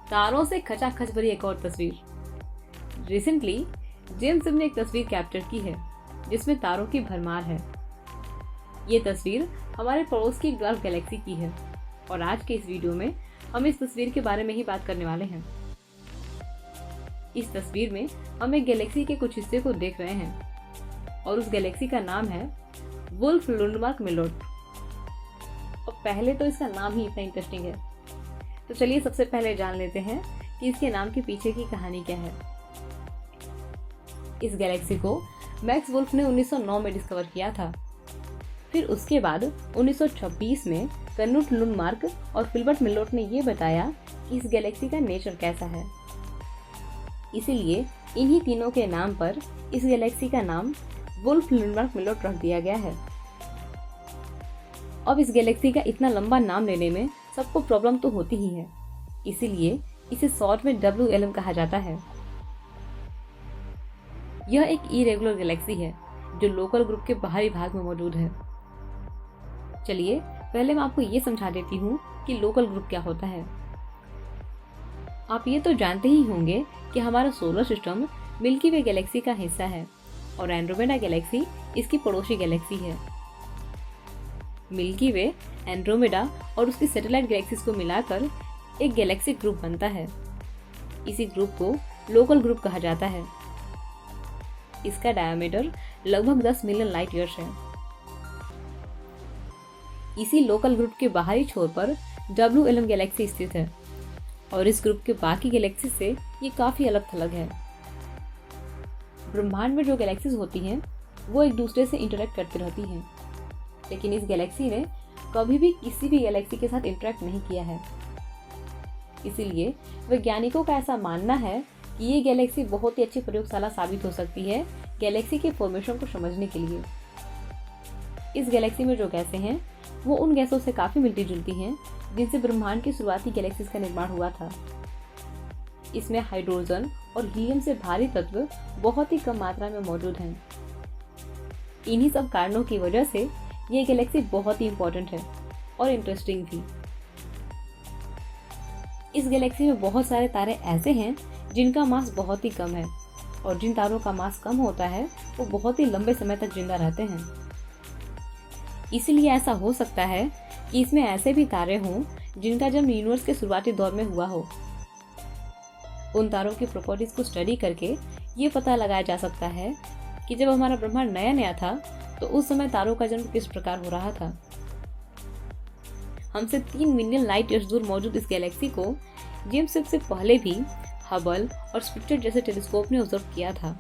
तारों से खचाखच भरी एक और तस्वीर। रिसेंटली जेम्स वेब ने एक तस्वीर कैप्चर की है जिसमें तारों की भरमार है। ये तस्वीर हमारे पड़ोस की एक ड्वार्फ गैलेक्सी की है और आज के इस वीडियो में हम इस तस्वीर के बारे में ही बात करने वाले हैं। इस तस्वीर में हम एक गैलेक्सी के कुछ हिस्से को देख रहे हैं और उस गैलेक्सी का नाम है वुल्फ लुंडमार्क मिलोट। और पहले तो इसका नाम ही इतना इंटरेस्टिंग है, तो चलिए सबसे पहले जान लेते हैं कि इसके नाम के पीछे की कहानी क्या है। इस गैलेक्सी को मैक्स वुल्फ ने 1909 में डिस्कवर किया था। फिर उसके बाद 1926 में कर्नुट लुंडमार्क और फिल्बर्ट मिलोट ने यह बताया कि इस गैलेक्सी का नेचर कैसा है। इसीलिए इन्हीं तीनों के नाम पर इस गैलेक्सी का नाम वुल्फ लुंडमार्क मिलोट रख दिया गया है। अब इस गैलेक्सी का इतना लंबा नाम लेने में सबको प्रॉब्लम तो होती ही है, इसीलिए इसे शॉर्ट में WLM कहा जाता है। यह एक इरेगुलर गैलेक्सी है जो लोकल ग्रुप के बाहरी भाग में मौजूद है। चलिए पहले मैं आपको ये समझा देती हूँ कि लोकल ग्रुप क्या होता है। आप ये तो जानते ही होंगे कि हमारा सोलर सिस्टम मिल्की वे गैलेक्सी का हिस्सा है और एंड्रोमेडा गैलेक्सी इसकी पड़ोसी गैलेक्सी है। मिल्की वे, एंड्रोमेडा और उसकी सैटेलाइट गैलेक्सीज को मिलाकर एक गैलेक्सी ग्रुप बनता है। इसी ग्रुप को लोकल ग्रुप कहा जाता है। इसका डायमीटर लगभग 10 मिलियन लाइट ईयर्स है। इसी लोकल ग्रुप के बाहरी छोर पर WLM गैलेक्सी स्थित है और इस ग्रुप के बाकी गैलेक्सी से ये काफी अलग थलग है। ब्रह्मांड में जो गैलेक्सीज होती हैं वो एक दूसरे से इंटरेक्ट करती रहती हैं, लेकिन इस गैलेक्सी ने कभी भी किसी भी गैलेक्सी के साथ इंटरेक्ट नहीं किया है। इसीलिए वैज्ञानिकों का ऐसा मानना है कि ये गैलेक्सी बहुत ही अच्छी प्रयोगशाला साबित हो सकती है गैलेक्सी के फॉर्मेशन को समझने के लिए। इस गैलेक्सी में जो गैसें हैं वो उन गैसों से काफी मिलती जुलती हैं जिनसे ब्रह्मांड की शुरुआती गैलेक्सीज का निर्माण हुआ था। इसमें हाइड्रोजन और हीलियम से भारी तत्व बहुत ही कम मात्रा में मौजूद हैं। इन्हीं सब कारणों की वजह से ये गैलेक्सी बहुत ही इंपॉर्टेंट है और इंटरेस्टिंग भी। इस गैलेक्सी में बहुत सारे तारे ऐसे हैं जिनका मास बहुत ही कम है और जिन तारों का मास कम होता है वो बहुत ही लंबे समय तक जिंदा रहते हैं। इसीलिए ऐसा हो सकता है कि इसमें ऐसे भी तारे हों जिनका जन्म यूनिवर्स के शुरुआती दौर में हुआ हो। उन तारों की प्रॉपर्टीज को स्टडी करके ये पता लगाया जा सकता है कि जब हमारा ब्रह्मांड नया नया था तो उस समय तारों का जन्म किस प्रकार हो रहा था। हमसे 3 मिलियन लाइट ईयर्स दूर मौजूद इस गैलेक्सी को जेम्स वेब से पहले भी हबल और स्पिट्जर जैसे टेलीस्कोप ने ऑब्जर्व किया था,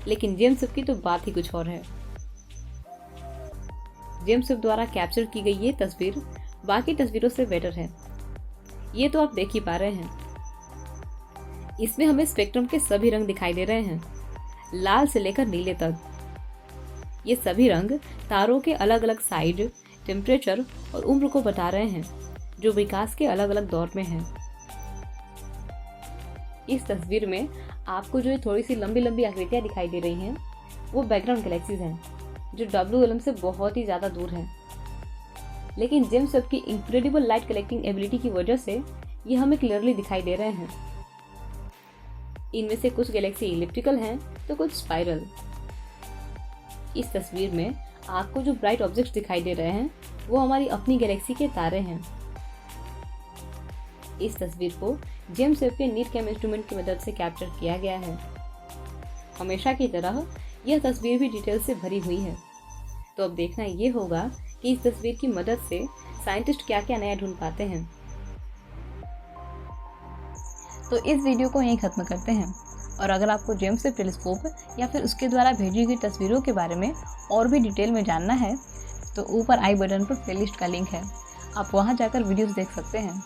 लेकिन जेम्स वेब की तो बात ही कुछ और है। जेम्स वेब द्वारा कैप्चर की गई ये तस्वीर बाकी तस्वीरों से बेटर है। ये तो आप देख ही पा रहे हैं। इसमें हमें स्पेक्ट्रम के सभी रंग दिखाई दे रहे हैं, लाल से लेकर नीले तक। ये सभी रंग तारों के अलग अलग साइज, टेम्परेचर और उम्र को बता रहे हैं जो विकास के अलग अलग दौर में हैं। इस तस्वीर में आपको जो थोड़ी सी लंबी लंबी आकृतियां दिखाई दे रही हैं वो बैकग्राउंड गैलेक्सीज हैं जो WLM से बहुत ही ज़्यादा दूर हैं, लेकिन जेम्स वेब की इनक्रेडिबल लाइट कलेक्टिंग एबिलिटी की वजह से ये हमें क्लियरली दिखाई दे रहे हैं। इनमें से कुछ गैलेक्सी इलिप्टिकल हैं तो कुछ स्पाइरल। इस तस्वीर में आपको जो ब्राइट ऑब्जेक्ट्स दिखाई दे रहे हैं वो हमारी अपनी गैलेक्सी के तारे हैं। इस तस्वीर को जेम्स वेब के नीटकैम इंस्ट्रूमेंट की मदद से कैप्चर किया गया है। हमेशा की तरह यह तस्वीर भी डिटेल से भरी हुई है, तो अब देखना ये होगा कि इस तस्वीर की मदद से साइंटिस्ट क्या क्या नया ढूंढ पाते हैं। तो इस वीडियो को यहीं खत्म करते हैं और अगर आपको जेम्स वेब टेलीस्कोप या फिर उसके द्वारा भेजी गई तस्वीरों के बारे में और भी डिटेल में जानना है तो ऊपर आई बटन पर प्लेलिस्ट का लिंक है, आप वहां जाकर वीडियोस देख सकते हैं।